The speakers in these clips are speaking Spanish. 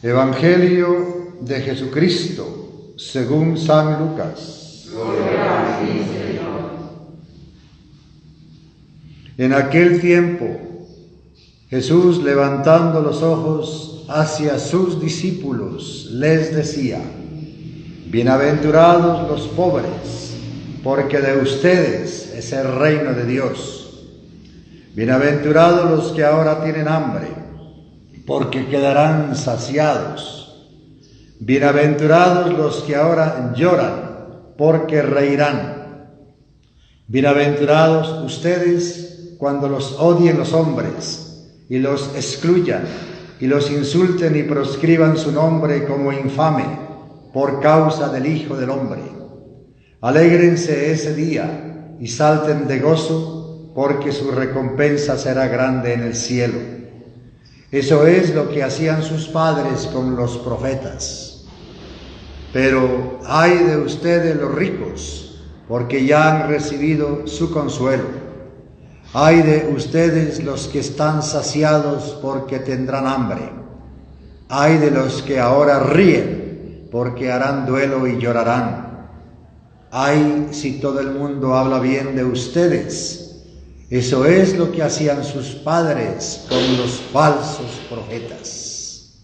Evangelio de Jesucristo según San Lucas. Gloria a ti, Señor. En aquel tiempo, Jesús, levantando los ojos hacia sus discípulos, les decía: Bienaventurados los pobres, porque de ustedes es el reino de Dios. Bienaventurados los que ahora tienen hambre, porque quedarán saciados. Bienaventurados los que ahora lloran, porque reirán. Bienaventurados ustedes cuando los odien los hombres y los excluyan y los insulten y proscriban su nombre como infame por causa del Hijo del Hombre. Alégrense ese día y salten de gozo, porque su recompensa será grande en el cielo. Eso es lo que hacían sus padres con los profetas. Pero ay de ustedes los ricos, porque ya han recibido su consuelo. Ay de ustedes los que están saciados, porque tendrán hambre. Ay de los que ahora ríen, porque harán duelo y llorarán. Ay si todo el mundo habla bien de ustedes. Eso es lo que hacían sus padres con los falsos profetas.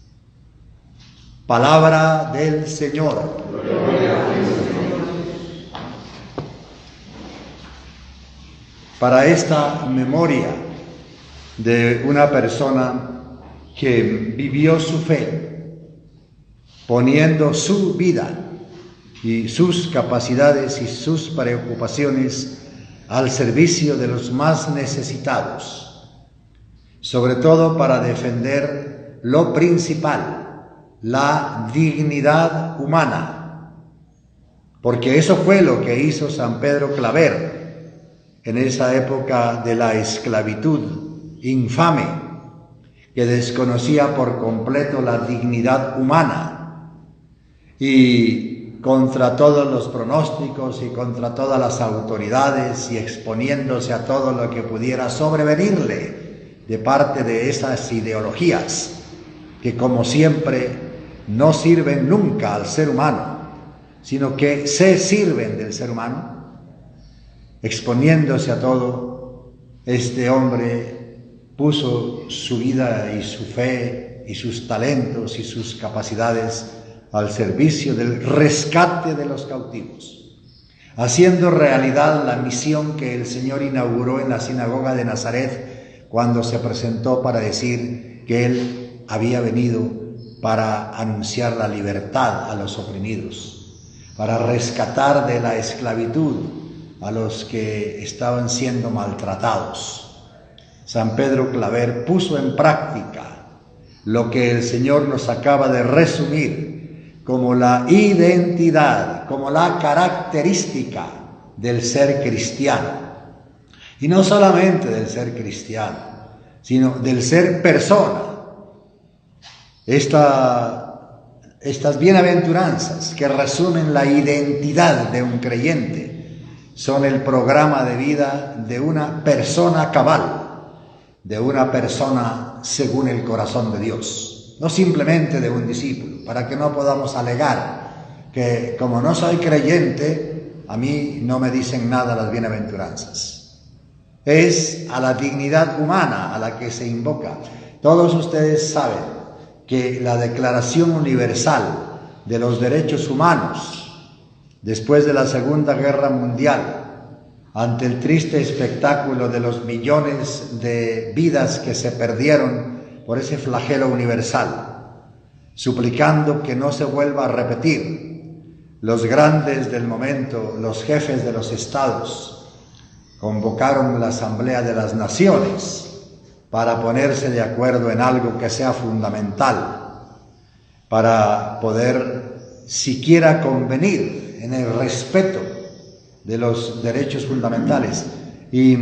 Palabra del Señor. Para esta memoria de una persona que vivió su fe, poniendo su vida y sus capacidades y sus preocupaciones al servicio de los más necesitados, sobre todo para defender lo principal, la dignidad humana, porque eso fue lo que hizo San Pedro Claver en esa época de la esclavitud infame, que desconocía por completo la dignidad humana y contra todos los pronósticos y contra todas las autoridades y exponiéndose a todo lo que pudiera sobrevenirle de parte de esas ideologías que, como siempre, no sirven nunca al ser humano, sino que se sirven del ser humano. Exponiéndose a todo, este hombre puso su vida y su fe y sus talentos y sus capacidades al servicio del rescate de los cautivos, haciendo realidad la misión que el Señor inauguró en la sinagoga de Nazaret cuando se presentó para decir que Él había venido para anunciar la libertad a los oprimidos, para rescatar de la esclavitud a los que estaban siendo maltratados. San Pedro Claver puso en práctica lo que el Señor nos acaba de resumir como la identidad, como la característica del ser cristiano. Y no solamente del ser cristiano, sino del ser persona. Estas bienaventuranzas que resumen la identidad de un creyente son el programa de vida de una persona cabal, de una persona según el corazón de Dios. No simplemente de un discípulo, para que no podamos alegar que como no soy creyente, a mí no me dicen nada las bienaventuranzas. Es a la dignidad humana a la que se invoca. Todos ustedes saben que la Declaración Universal de los Derechos Humanos, después de la Segunda Guerra Mundial, ante el triste espectáculo de los millones de vidas que se perdieron por ese flagelo universal, suplicando que no se vuelva a repetir, los grandes del momento, los jefes de los estados, convocaron la Asamblea de las Naciones para ponerse de acuerdo en algo que sea fundamental, para poder siquiera convenir en el respeto de los derechos fundamentales. Y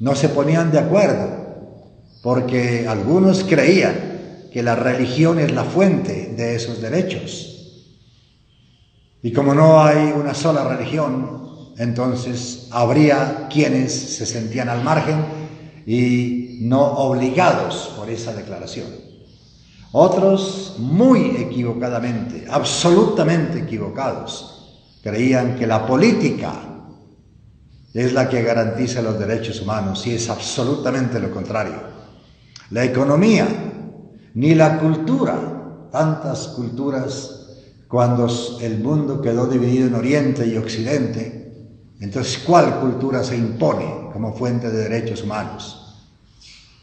no se ponían de acuerdo, porque algunos creían que la religión es la fuente de esos derechos. Y como no hay una sola religión, entonces habría quienes se sentían al margen y no obligados por esa declaración. Otros, muy equivocadamente, absolutamente equivocados, creían que la política es la que garantiza los derechos humanos, y es absolutamente lo contrario. La economía, ni la cultura, tantas culturas, cuando el mundo quedó dividido en Oriente y Occidente, entonces ¿cuál cultura se impone como fuente de derechos humanos?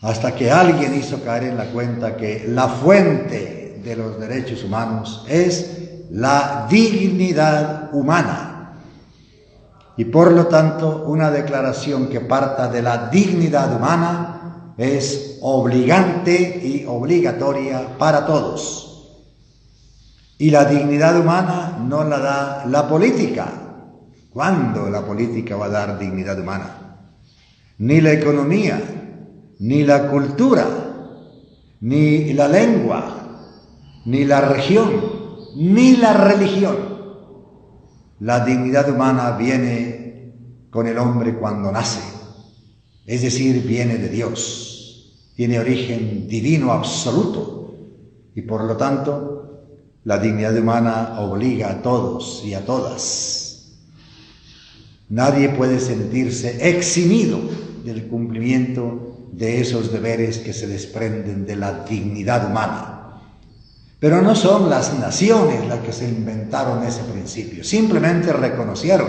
Hasta que alguien hizo caer en la cuenta que la fuente de los derechos humanos es la dignidad humana. Y por lo tanto, una declaración que parta de la dignidad humana es obligante y obligatoria para todos. Y la dignidad humana no la da la política. ¿Cuándo la política va a dar dignidad humana? Ni la economía, ni la cultura, ni la lengua, ni la región, ni la religión. La dignidad humana viene con el hombre cuando nace, es decir, viene de Dios, tiene origen divino absoluto, y por lo tanto la dignidad humana obliga a todos y a todas. Nadie puede sentirse eximido del cumplimiento de esos deberes que se desprenden de la dignidad humana. Pero no son las naciones las que se inventaron ese principio, simplemente reconocieron.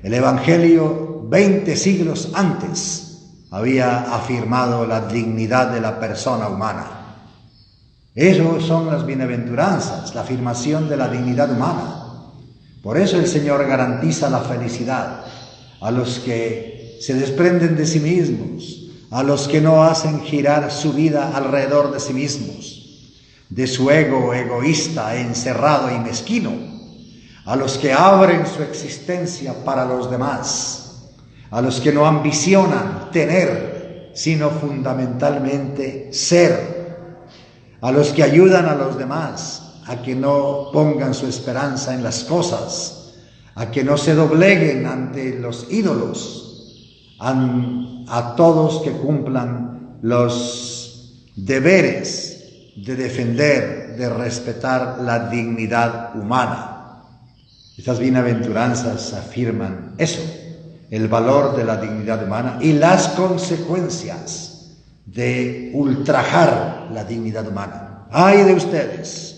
El Evangelio 20 siglos antes había afirmado la dignidad de la persona humana. Eso son las bienaventuranzas, la afirmación de la dignidad humana. Por eso el Señor garantiza la felicidad a los que se desprenden de sí mismos, a los que no hacen girar su vida alrededor de sí mismos, de su ego egoísta, encerrado y mezquino, a los que abren su existencia para los demás, a los que no ambicionan tener, sino fundamentalmente ser, a los que ayudan a los demás a que no pongan su esperanza en las cosas, a que no se dobleguen ante los ídolos, a todos que cumplan los deberes de defender, de respetar la dignidad humana. Estas bienaventuranzas afirman eso, el valor de la dignidad humana y las consecuencias de ultrajar la dignidad humana. ¡Ay de ustedes!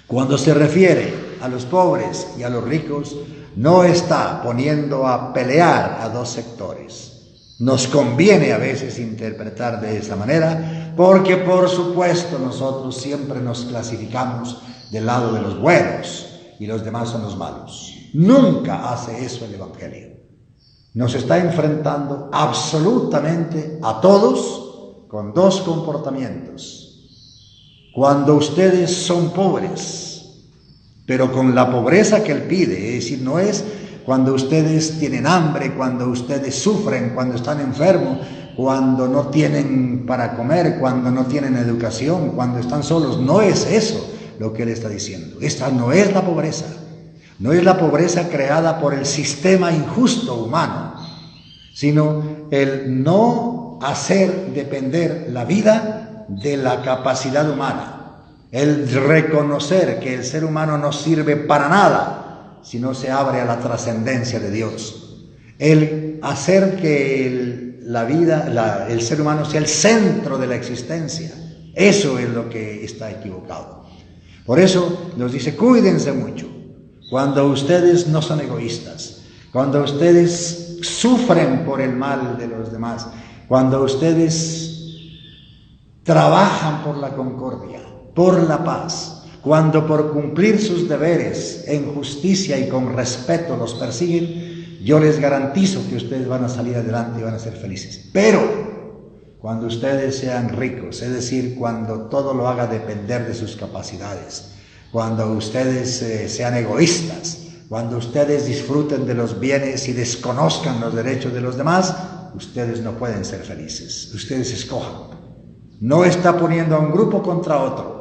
Cuando se refiere a los pobres y a los ricos, no está poniendo a pelear a dos sectores. Nos conviene a veces interpretar de esa manera, porque por supuesto nosotros siempre nos clasificamos del lado de los buenos y los demás son los malos. Nunca hace eso el Evangelio. Nos está enfrentando absolutamente a todos con dos comportamientos. Cuando ustedes son pobres, pero con la pobreza que Él pide, es decir, no es cuando ustedes tienen hambre, cuando ustedes sufren, cuando están enfermos, cuando no tienen para comer, cuando no tienen educación, cuando están solos. No es eso lo que Él está diciendo. Esta no es la pobreza. No es la pobreza creada por el sistema injusto humano, sino el no hacer depender la vida de la capacidad humana. El reconocer que el ser humano no sirve para nada si no se abre a la trascendencia de Dios. El hacer que el ser humano sea el centro de la existencia. Eso es lo que está equivocado. Por eso nos dice, cuídense mucho. Cuando ustedes no son egoístas, cuando ustedes sufren por el mal de los demás, cuando ustedes trabajan por la concordia, por la paz, cuando por cumplir sus deberes en justicia y con respeto los persiguen, yo les garantizo que ustedes van a salir adelante y van a ser felices. Pero cuando ustedes sean ricos, es decir, cuando todo lo haga depender de sus capacidades, cuando ustedes sean egoístas, cuando ustedes disfruten de los bienes y desconozcan los derechos de los demás, ustedes no pueden ser felices. Ustedes escojan. No está poniendo a un grupo contra otro,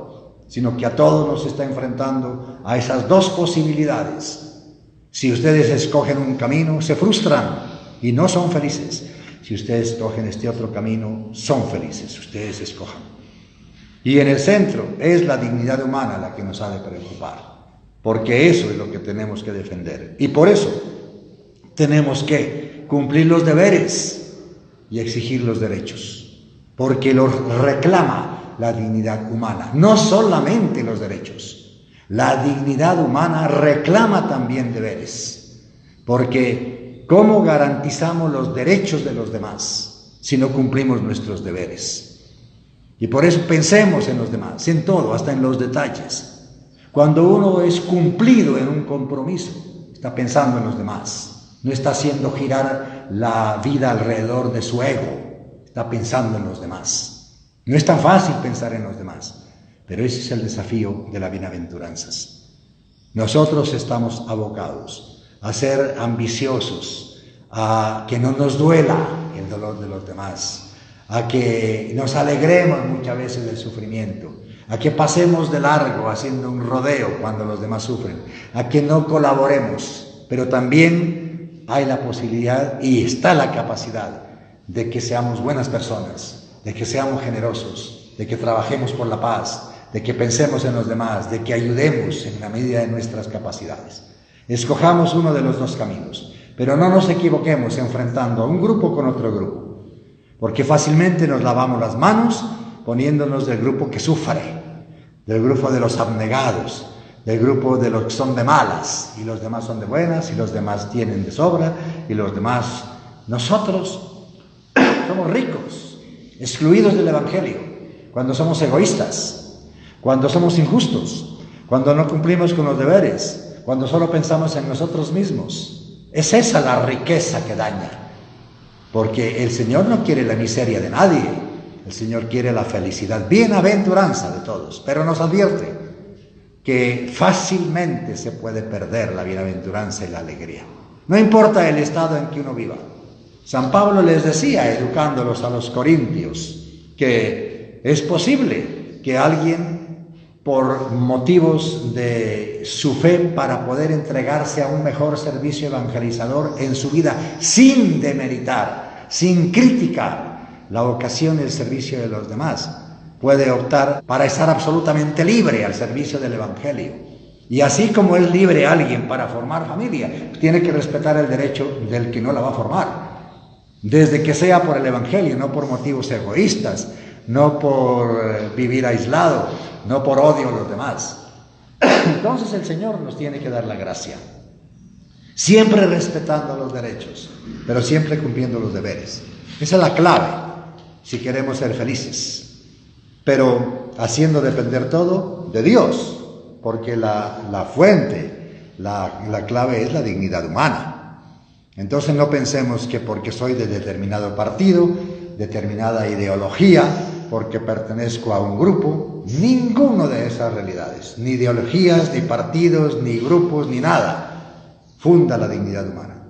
sino que a todos nos está enfrentando a esas dos posibilidades. Si ustedes escogen un camino, se frustran y no son felices. Si ustedes escogen este otro camino, son felices. Ustedes escojan. Y en el centro es la dignidad humana la que nos ha de preocupar, porque eso es lo que tenemos que defender. Y por eso tenemos que cumplir los deberes y exigir los derechos, porque los reclama la dignidad humana, no solamente los derechos. La dignidad humana reclama también deberes, porque ¿cómo garantizamos los derechos de los demás si no cumplimos nuestros deberes? Y por eso pensemos en los demás, en todo, hasta en los detalles. Cuando uno es cumplido en un compromiso, está pensando en los demás, no está haciendo girar la vida alrededor de su ego, está pensando en los demás. No es tan fácil pensar en los demás, pero ese es el desafío de las bienaventuranzas. Nosotros estamos abocados a ser ambiciosos, a que no nos duela el dolor de los demás, a que nos alegremos muchas veces del sufrimiento, a que pasemos de largo haciendo un rodeo cuando los demás sufren, a que no colaboremos, pero también hay la posibilidad y está la capacidad de que seamos buenas personas, de que seamos generosos, de que trabajemos por la paz, de que pensemos en los demás, de que ayudemos en la medida de nuestras capacidades. Escojamos uno de los dos caminos, pero no nos equivoquemos enfrentando a un grupo con otro grupo, porque fácilmente nos lavamos las manos poniéndonos del grupo que sufre, del grupo de los abnegados, del grupo de los que son de malas, y los demás son de buenas, y los demás tienen de sobra, y los demás, nosotros somos ricos, excluidos del Evangelio, cuando somos egoístas, cuando somos injustos, cuando no cumplimos con los deberes, cuando solo pensamos en nosotros mismos. Es esa la riqueza que daña. Porque el Señor no quiere la miseria de nadie, el Señor quiere la felicidad, bienaventuranza de todos, pero nos advierte que fácilmente se puede perder la bienaventuranza y la alegría. No importa el estado en que uno viva. San Pablo les decía, educándolos a los corintios, que es posible que alguien, por motivos de su fe, para poder entregarse a un mejor servicio evangelizador en su vida, sin demeritar, sin criticar la vocación y el servicio de los demás, puede optar para estar absolutamente libre al servicio del Evangelio. Y así como es libre alguien para formar familia, tiene que respetar el derecho del que no la va a formar, desde que sea por el Evangelio, no por motivos egoístas, no por vivir aislado, no por odio a los demás. Entonces el Señor nos tiene que dar la gracia, siempre respetando los derechos, pero siempre cumpliendo los deberes. Esa es la clave si queremos ser felices, pero haciendo depender todo de Dios, porque la fuente, la clave es la dignidad humana. Entonces no pensemos que porque soy de determinado partido, determinada ideología, porque pertenezco a un grupo, ninguno de esas realidades, ni ideologías, ni partidos, ni grupos, ni nada, funda la dignidad humana.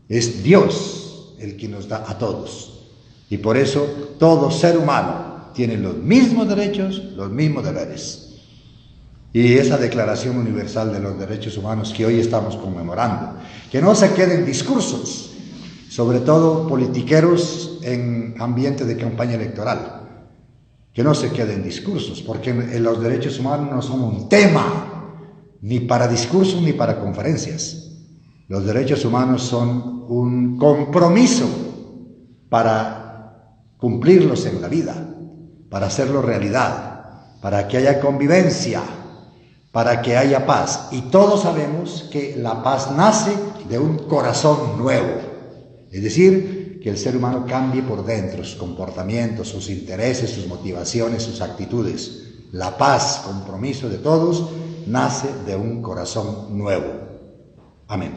Es Dios el que nos da a todos. Y por eso todo ser humano tiene los mismos derechos, los mismos deberes. Y esa Declaración Universal de los Derechos Humanos que hoy estamos conmemorando, que no se queden discursos, sobre todo politiqueros en ambiente de campaña electoral, que no se queden discursos, porque los derechos humanos no son un tema, ni para discursos ni para conferencias. Los derechos humanos son un compromiso para cumplirlos en la vida, para hacerlos realidad, para que haya convivencia, para que haya paz. Y todos sabemos que la paz nace de un corazón nuevo, es decir, que el ser humano cambie por dentro sus comportamientos, sus intereses, sus motivaciones, sus actitudes. La paz, compromiso de todos, nace de un corazón nuevo. Amén.